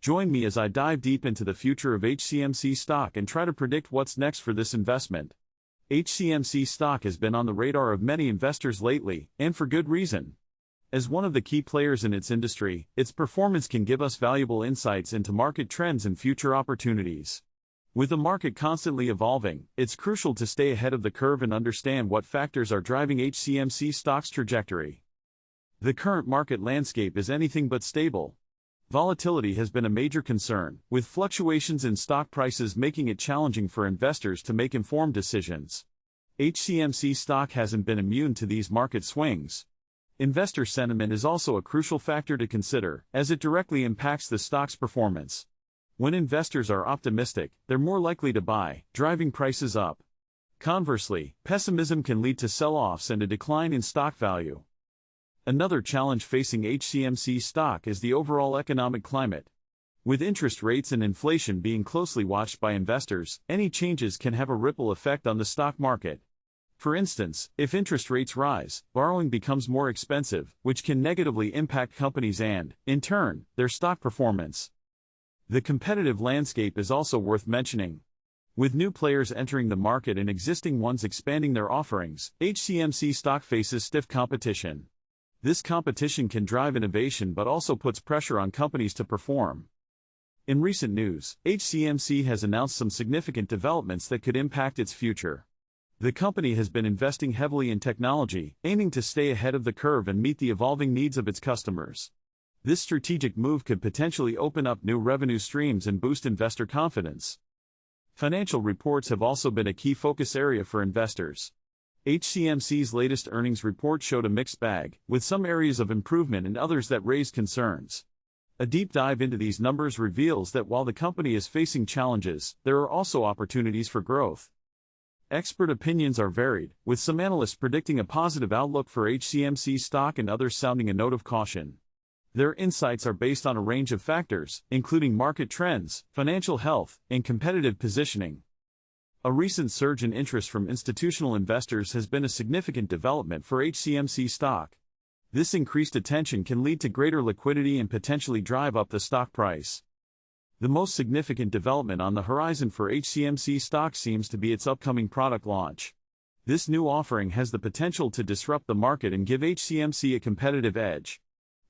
Join me as I dive deep into the future of Hcmc stock and try to predict what's next for this investment. Hcmc stock has been on the radar of many investors lately, and for good reason. As one of the key players in its industry, its performance can give us valuable insights into market trends and future opportunities. With the market constantly evolving, it's crucial to stay ahead of the curve and understand what factors are driving Hcmc stock's trajectory. The current market landscape is anything but stable. Volatility has been a major concern, with fluctuations in stock prices making it challenging for investors to make informed decisions. Hcmc stock hasn't been immune to these market swings. Investor sentiment is also a crucial factor to consider, as it directly impacts the stock's performance. When investors are optimistic, they're more likely to buy, driving prices up. Conversely, pessimism can lead to sell-offs and a decline in stock value. Another challenge facing Hcmc stock is the overall economic climate. With interest rates and inflation being closely watched by investors, any changes can have a ripple effect on the stock market. For instance, if interest rates rise, borrowing becomes more expensive, which can negatively impact companies and, in turn, their stock performance. The competitive landscape is also worth mentioning. With new players entering the market and existing ones expanding their offerings, Hcmc stock faces stiff competition. This competition can drive innovation but also puts pressure on companies to perform. In recent news, Hcmc has announced some significant developments that could impact its future. The company has been investing heavily in technology, aiming to stay ahead of the curve and meet the evolving needs of its customers. This strategic move could potentially open up new revenue streams and boost investor confidence. Financial reports have also been a key focus area for investors. Hcmc's latest earnings report showed a mixed bag, with some areas of improvement and others that raised concerns. A deep dive into these numbers reveals that while the company is facing challenges, there are also opportunities for growth. Expert opinions are varied, with some analysts predicting a positive outlook for Hcmc stock and others sounding a note of caution. Their insights are based on a range of factors, including market trends, financial health, and competitive positioning. A recent surge in interest from institutional investors has been a significant development for Hcmc stock. This increased attention can lead to greater liquidity and potentially drive up the stock price. The most significant development on the horizon for Hcmc stock seems to be its upcoming product launch. This new offering has the potential to disrupt the market and give Hcmc a competitive edge.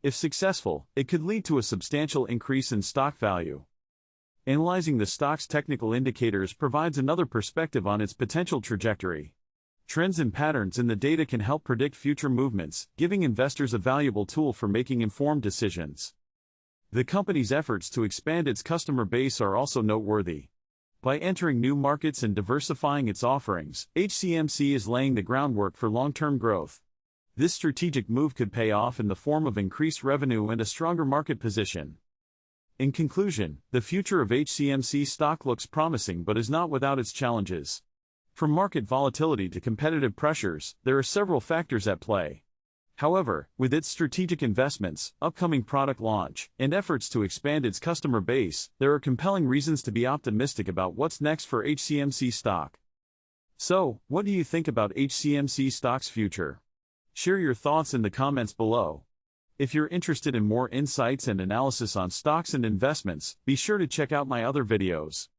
If successful, it could lead to a substantial increase in stock value. Analyzing the stock's technical indicators provides another perspective on its potential trajectory. Trends and patterns in the data can help predict future movements, giving investors a valuable tool for making informed decisions. The company's efforts to expand its customer base are also noteworthy. By entering new markets and diversifying its offerings, Hcmc is laying the groundwork for long-term growth. This strategic move could pay off in the form of increased revenue and a stronger market position. In conclusion, the future of Hcmc stock looks promising but is not without its challenges. From market volatility to competitive pressures, there are several factors at play. However, with its strategic investments, upcoming product launch, and efforts to expand its customer base, there are compelling reasons to be optimistic about what's next for Hcmc stock. So, what do you think about Hcmc stock's future? Share your thoughts in the comments below. If you're interested in more insights and analysis on stocks and investments, be sure to check out my other videos.